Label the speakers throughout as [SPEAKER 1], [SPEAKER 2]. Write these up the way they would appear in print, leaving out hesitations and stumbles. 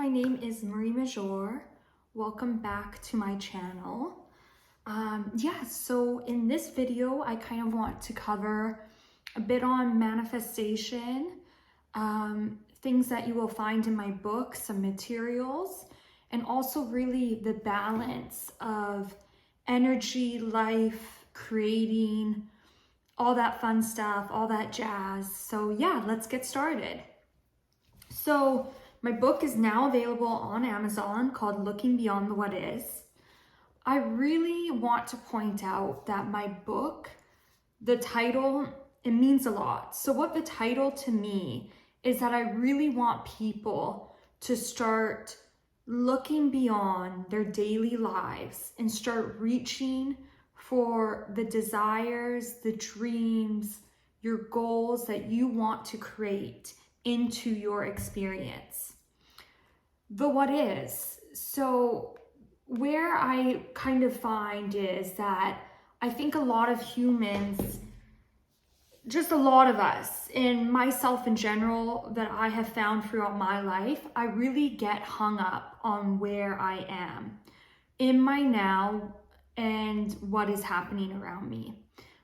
[SPEAKER 1] my name is Mariemajor. Welcome back to my channel. So in this video, I kind of want to cover a bit on manifestation, things that you will find in my book, some materials, and also really the balance of energy, life, creating, all that fun stuff, all that jazz. So yeah, let's get started. So my book is now available on Amazon called Looking Beyond the What Is. I really want to point out that my book, the title, it means a lot. So what the title to me is that I really want people to start looking beyond their daily lives and start reaching for the desires, the dreams, your goals that you want to create into your experience. The what is. So where I kind of find is that I think a lot of humans, just a lot of us, and myself in general, that I have found throughout my life, I really get hung up on where I am in my now and what is happening around me,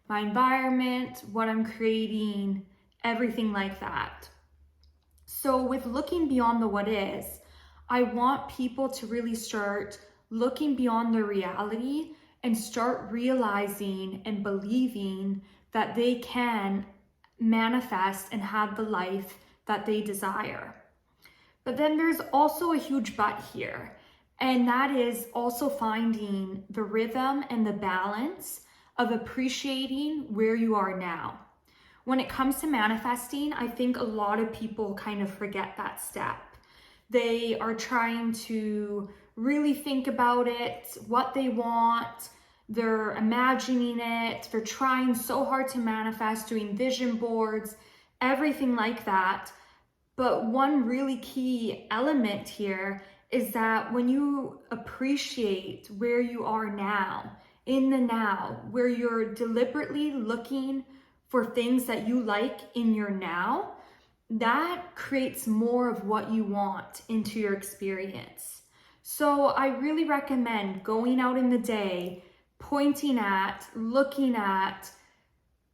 [SPEAKER 1] my environment, what I'm creating, everything like that. So with looking beyond the what is, I want people to really start looking beyond their reality and start realizing and believing that they can manifest and have the life that they desire. But then there's also a huge but here, and that is also finding the rhythm and the balance of appreciating where you are now. When it comes to manifesting, I think a lot of people kind of forget that step. They are trying to really think about it, what they want, they're imagining it, they're trying so hard to manifest, doing vision boards, everything like that. But one really key element here is that when you appreciate where you are now, in the now, where you're deliberately looking for things that you like in your now, that creates more of what you want into your experience. So I really recommend going out in the day, pointing at, looking at,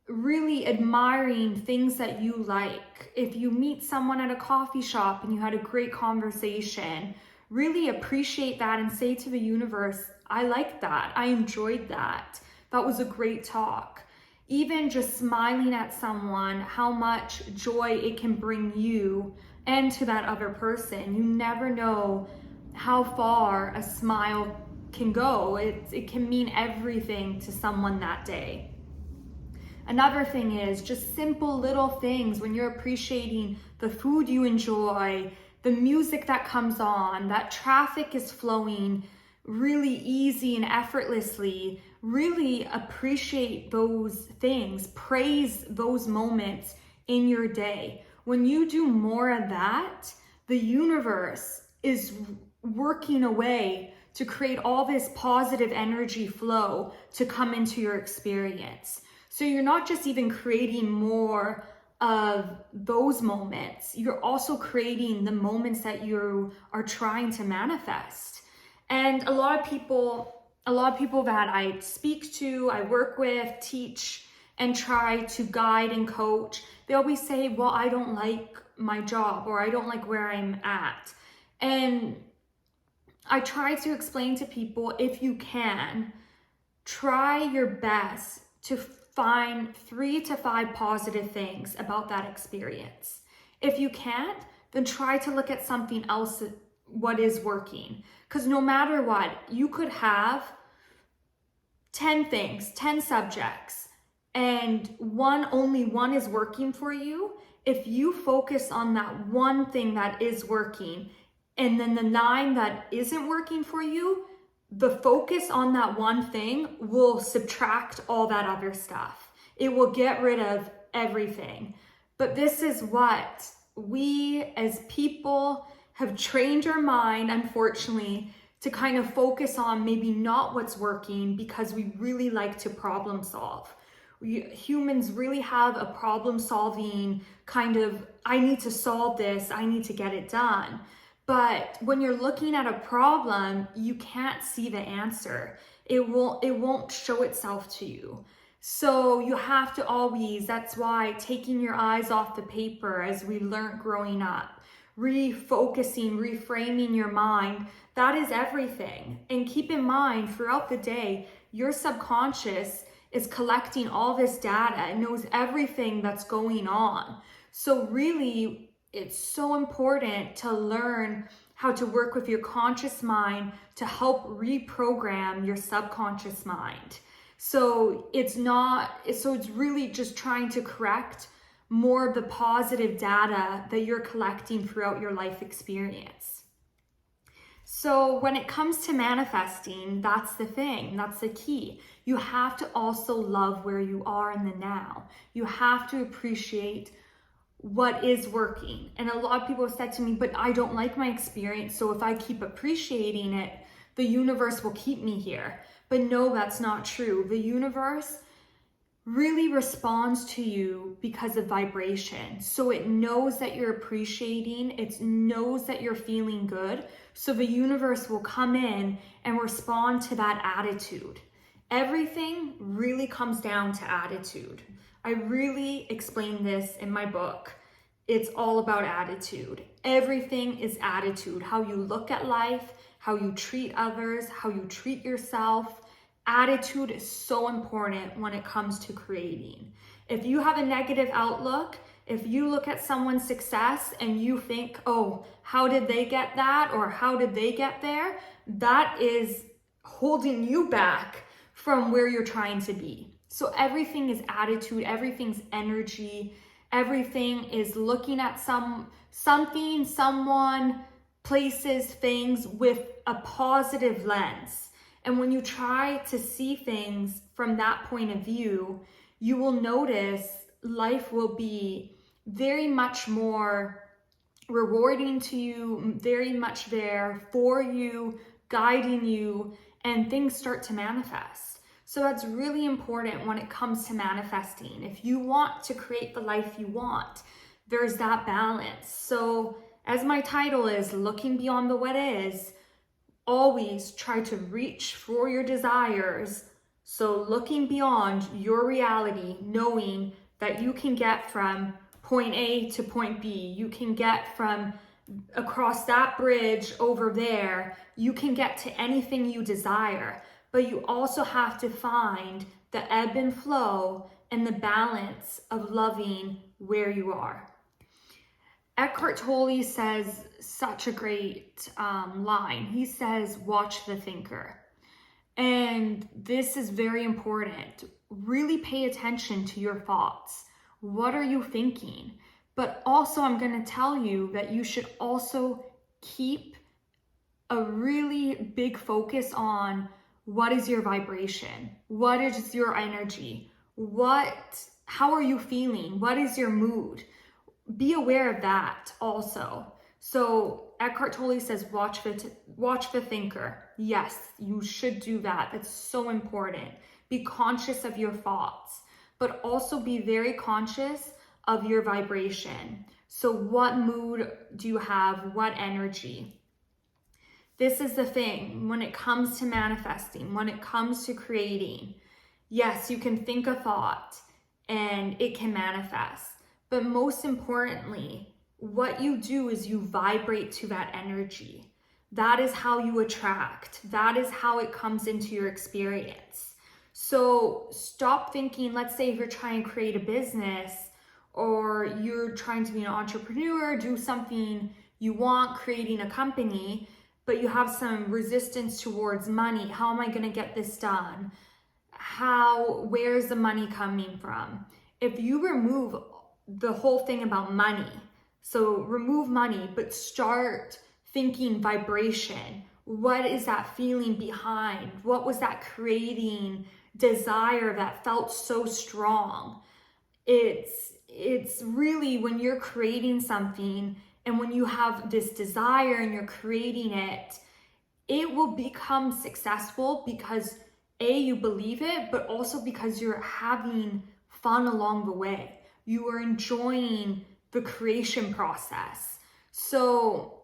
[SPEAKER 1] really admiring things that you like. If you meet someone at a coffee shop and you had a great conversation, really appreciate that and say to the universe, I like that, I enjoyed that, that was a great talk. Even just smiling at someone, how much joy it can bring you and to that other person. You never know how far a smile can go. It can mean everything to someone that day. Another thing is just simple little things when you're appreciating the food you enjoy, the music that comes on, that traffic is flowing really easy and effortlessly. Really appreciate those things, praise those moments in your day. When you do more of that, the universe is working away to create all this positive energy flow to come into your experience. So you're not just even creating more of those moments, you're also creating the moments that you are trying to manifest. And a lot of people that I speak to, I work with, teach, and try to guide and coach, they always say, well, I don't like my job, or I don't like where I'm at. And I try to explain to people, if you can, try your best to find 3 to 5 positive things about that experience. If you can't, then try to look at something else, what is working. Because no matter what, you could have 10 things, 10 subjects, and only one is working for you. If you focus on that one thing that is working, and then the 9 that isn't working for you, the focus on that one thing will subtract all that other stuff. It will get rid of everything. But this is what we as people have trained our mind, unfortunately, to kind of focus on maybe not what's working, because we really like to problem solve. Humans really have a problem solving kind of, I need to solve this, I need to get it done. But when you're looking at a problem, you can't see the answer. It won't show itself to you. So you have to always, that's why taking your eyes off the paper, as we learned growing up, refocusing, reframing your mind, that is everything. And keep in mind, throughout the day, your subconscious is collecting all this data. It knows everything that's going on. So really, it's so important to learn how to work with your conscious mind to help reprogram your subconscious mind. So it's really just trying to correct more of the positive data that you're collecting throughout your life experience. So when it comes to manifesting, that's the thing, that's the key. You have to also love where you are in the now. You have to appreciate what is working. And a lot of people have said to me, but I don't like my experience, so if I keep appreciating it, the universe will keep me here. But no, that's not true. The universe really responds to you because of vibration. So it knows that you're appreciating, it knows that you're feeling good. So the universe will come in and respond to that attitude. Everything really comes down to attitude. I really explain this in my book. It's all about attitude. Everything is attitude. How you look at life, how you treat others, how you treat yourself. Attitude is so important when it comes to creating. If you have a negative outlook, if you look at someone's success and you think, oh, how did they get that? Or how did they get there? That is holding you back from where you're trying to be. So everything is attitude, everything's energy, everything is looking at something, someone, places, things with a positive lens. And when you try to see things from that point of view, you will notice life will be very much more rewarding to you, very much there for you, guiding you, and things start to manifest. So that's really important when it comes to manifesting. If you want to create the life you want, there's that balance. So as my title is, looking beyond the what is, always try to reach for your desires. So looking beyond your reality, knowing that you can get from point A to point B, you can get from across that bridge over there, you can get to anything you desire, but you also have to find the ebb and flow and the balance of loving where you are. Eckhart Tolle says such a great line. He says, watch the thinker. And this is very important. Really pay attention to your thoughts. What are you thinking? But also, I'm going to tell you that you should also keep a really big focus on what is your vibration? What is your energy? How are you feeling? What is your mood? Be aware of that also. So Eckhart Tolle says, watch the thinker. Yes, you should do that. That's so important. Be conscious of your thoughts, but also be very conscious of your vibration. So what mood do you have? What energy? This is the thing when it comes to manifesting, when it comes to creating. Yes, you can think a thought and it can manifest. But most importantly, what you do is you vibrate to that energy. That is how you attract. That is how it comes into your experience. So stop thinking, let's say if you're trying to create a business or you're trying to be an entrepreneur, do something you want, creating a company, but you have some resistance towards money. How am I going to get this done? Where's the money coming from? If you remove the whole thing about money, so remove money, but start thinking vibration. What is that feeling behind? What was that creating desire that felt so strong? It's really when you're creating something and when you have this desire and you're creating it, it will become successful because A, you believe it, but also because you're having fun along the way. You are enjoying the creation process. So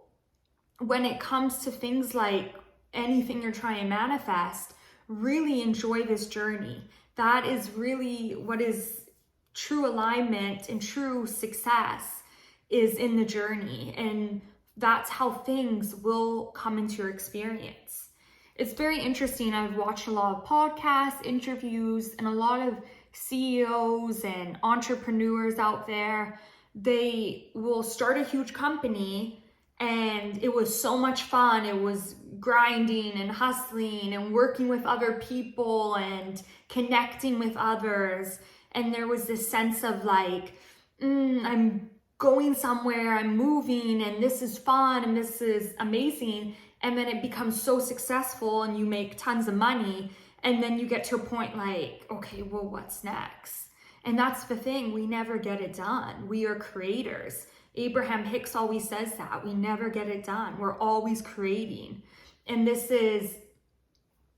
[SPEAKER 1] when it comes to things like anything you're trying to manifest, really enjoy this journey. That is really what is true alignment and true success, is in the journey. And that's how things will come into your experience. It's very interesting. I've watched a lot of podcasts, interviews, and a lot of CEOs and entrepreneurs out there. They will start a huge company and it was so much fun. It was grinding and hustling and working with other people and connecting with others. And there was this sense of like, I'm going somewhere, I'm moving, and this is fun and this is amazing. And then it becomes so successful and you make tons of money. And then you get to a point like, okay, well, what's next? And that's the thing, we never get it done. We are creators. Abraham Hicks always says that. We never get it done. We're always creating. And this is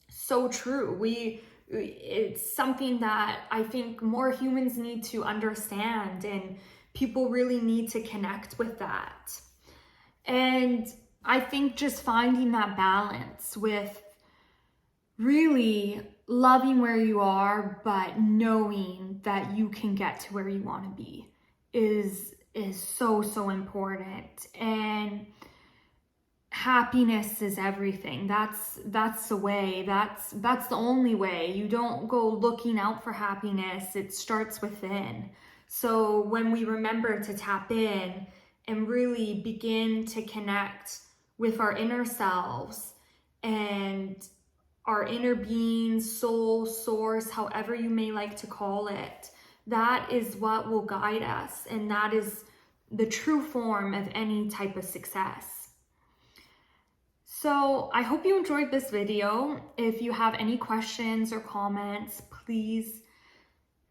[SPEAKER 1] so true. It's something that I think more humans need to understand, and people really need to connect with that. And I think just finding that balance with really loving where you are, but knowing that you can get to where you want to be is so important. And happiness is everything. That's the way. That's the only way. You don't go looking out for happiness. It starts within. So when we remember to tap in and really begin to connect with our inner selves and our inner being, soul, source, however you may like to call it, that is what will guide us. And that is the true form of any type of success. So I hope you enjoyed this video. If you have any questions or comments, please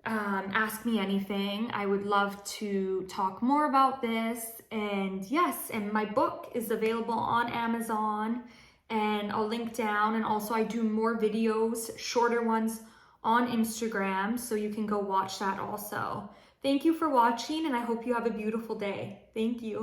[SPEAKER 1] ask me anything. I would love to talk more about this. And yes, and my book is available on Amazon, and I'll link down. And also I do more videos, shorter ones, on Instagram, so you can go watch that also. Thank you for watching, and I hope you have a beautiful day. Thank you.